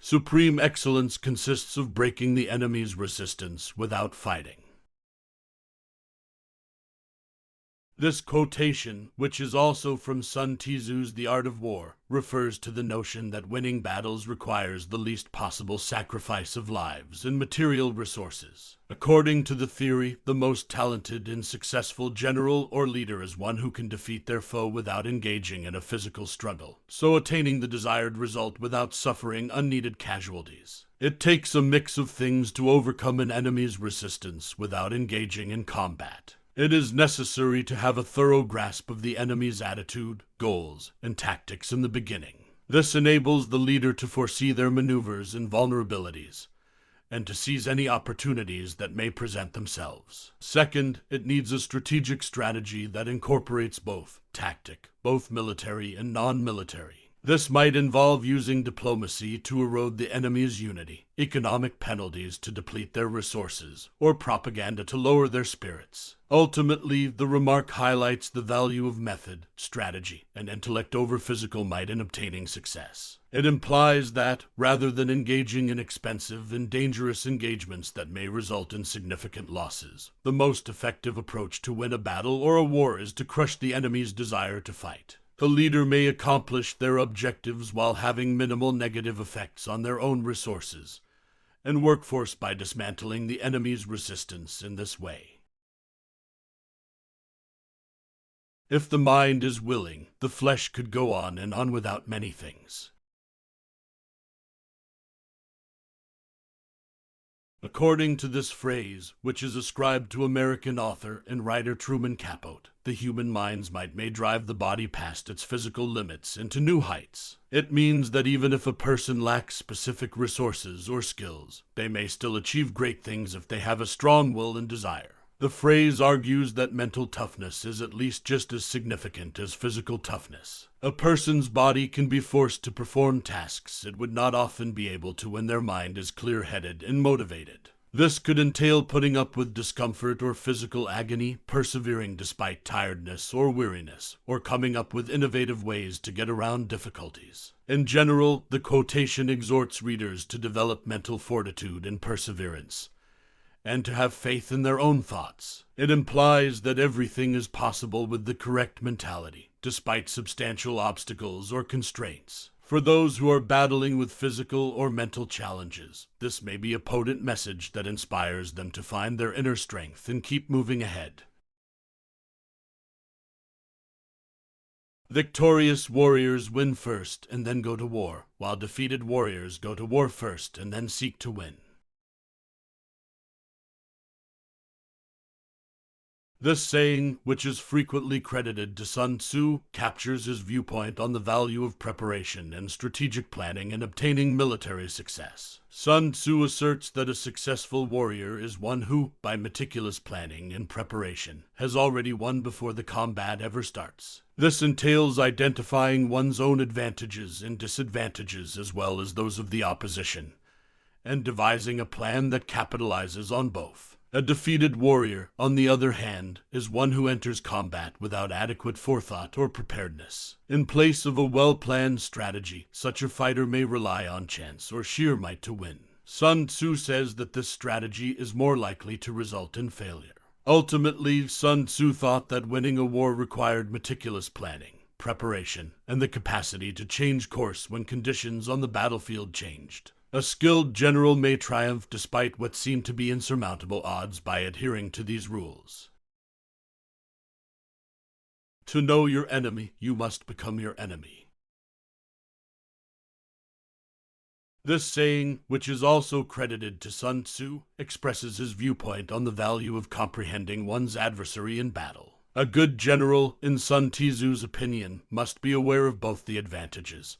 Supreme excellence consists of breaking the enemy's resistance without fighting. This quotation, which is also from Sun Tzu's The Art of War, refers to the notion that winning battles requires the least possible sacrifice of lives and material resources. According to the theory, the most talented and successful general or leader is one who can defeat their foe without engaging in a physical struggle, so attaining the desired result without suffering unneeded casualties. It takes a mix of things to overcome an enemy's resistance without engaging in combat. It is necessary to have a thorough grasp of the enemy's attitude, goals, and tactics in the beginning. This enables the leader to foresee their maneuvers and vulnerabilities, and to seize any opportunities that may present themselves. Second, it needs a strategic strategy that incorporates both military and non-military. This might involve using diplomacy to erode the enemy's unity, economic penalties to deplete their resources, or propaganda to lower their spirits. Ultimately, the remark highlights the value of method, strategy, and intellect over physical might in obtaining success. It implies that, rather than engaging in expensive and dangerous engagements that may result in significant losses, the most effective approach to win a battle or a war is to crush the enemy's desire to fight. The leader may accomplish their objectives while having minimal negative effects on their own resources and workforce by dismantling the enemy's resistance in this way. If the mind is willing, the flesh could go on and on without many things. According to this phrase, which is ascribed to American author and writer Truman Capote, the human mind's might may drive the body past its physical limits into new heights. It means that even if a person lacks specific resources or skills, they may still achieve great things if they have a strong will and desire. The phrase argues that mental toughness is at least just as significant as physical toughness. A person's body can be forced to perform tasks it would not often be able to when their mind is clear-headed and motivated. This could entail putting up with discomfort or physical agony, persevering despite tiredness or weariness, or coming up with innovative ways to get around difficulties. In general, the quotation exhorts readers to develop mental fortitude and perseverance, and to have faith in their own thoughts. It implies that everything is possible with the correct mentality, despite substantial obstacles or constraints. For those who are battling with physical or mental challenges, this may be a potent message that inspires them to find their inner strength and keep moving ahead. Victorious warriors win first and then go to war, while defeated warriors go to war first and then seek to win. This saying, which is frequently credited to Sun Tzu, captures his viewpoint on the value of preparation and strategic planning in obtaining military success. Sun Tzu asserts that a successful warrior is one who, by meticulous planning and preparation, has already won before the combat ever starts. This entails identifying one's own advantages and disadvantages as well as those of the opposition, and devising a plan that capitalizes on both. A defeated warrior, on the other hand, is one who enters combat without adequate forethought or preparedness. In place of a well-planned strategy, such a fighter may rely on chance or sheer might to win. Sun Tzu says that this strategy is more likely to result in failure. Ultimately, Sun Tzu thought that winning a war required meticulous planning, preparation, and the capacity to change course when conditions on the battlefield changed. A skilled general may triumph despite what seem to be insurmountable odds by adhering to these rules. To know your enemy, you must become your enemy. This saying, which is also credited to Sun Tzu, expresses his viewpoint on the value of comprehending one's adversary in battle. A good general, in Sun Tzu's opinion, must be aware of both the advantages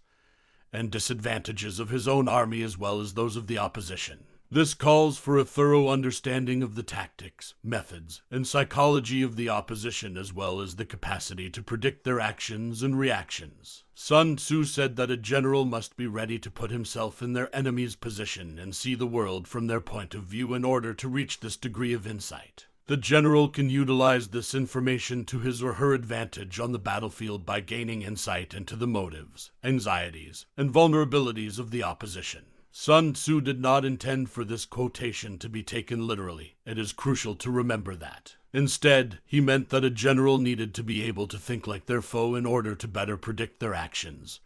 and disadvantages of his own army as well as those of the opposition. This calls for a thorough understanding of the tactics, methods, and psychology of the opposition as well as the capacity to predict their actions and reactions. Sun Tzu said that a general must be ready to put himself in their enemy's position and see the world from their point of view in order to reach this degree of insight. The general can utilize this information to his or her advantage on the battlefield by gaining insight into the motives, anxieties, and vulnerabilities of the opposition. Sun Tzu did not intend for this quotation to be taken literally. It is crucial to remember that. Instead, he meant that a general needed to be able to think like their foe in order to better predict their actions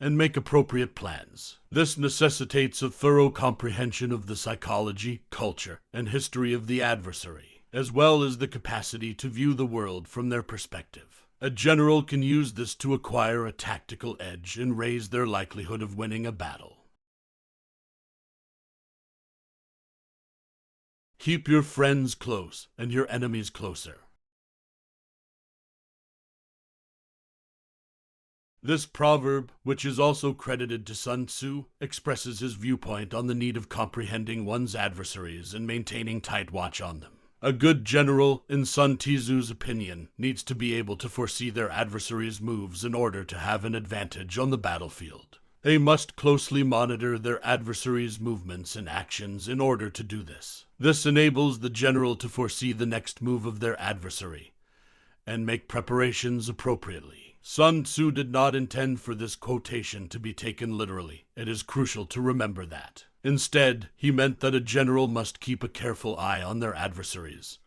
and make appropriate plans. This necessitates a thorough comprehension of the psychology, culture, and history of the adversary, as well as the capacity to view the world from their perspective. A general can use this to acquire a tactical edge and raise their likelihood of winning a battle. Keep your friends close and your enemies closer. This proverb, which is also credited to Sun Tzu, expresses his viewpoint on the need of comprehending one's adversaries and maintaining tight watch on them. A good general, in Sun Tzu's opinion, needs to be able to foresee their adversaries' moves in order to have an advantage on the battlefield. They must closely monitor their adversaries' movements and actions in order to do this. This enables the general to foresee the next move of their adversary and make preparations appropriately. Sun Tzu did not intend for this quotation to be taken literally. It is crucial to remember that. Instead, he meant that a general must keep a careful eye on their adversaries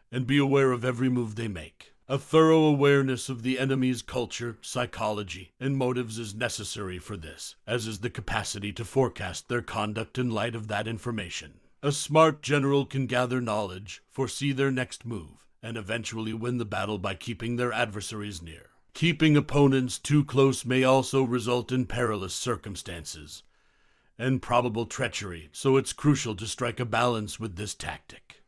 and be aware of every move they make. A thorough awareness of the enemy's culture, psychology, and motives is necessary for this, as is the capacity to forecast their conduct in light of that information. A smart general can gather knowledge, foresee their next move, and eventually win the battle by keeping their adversaries near. Keeping opponents too close may also result in perilous circumstances and probable treachery, so it's crucial to strike a balance with this tactic.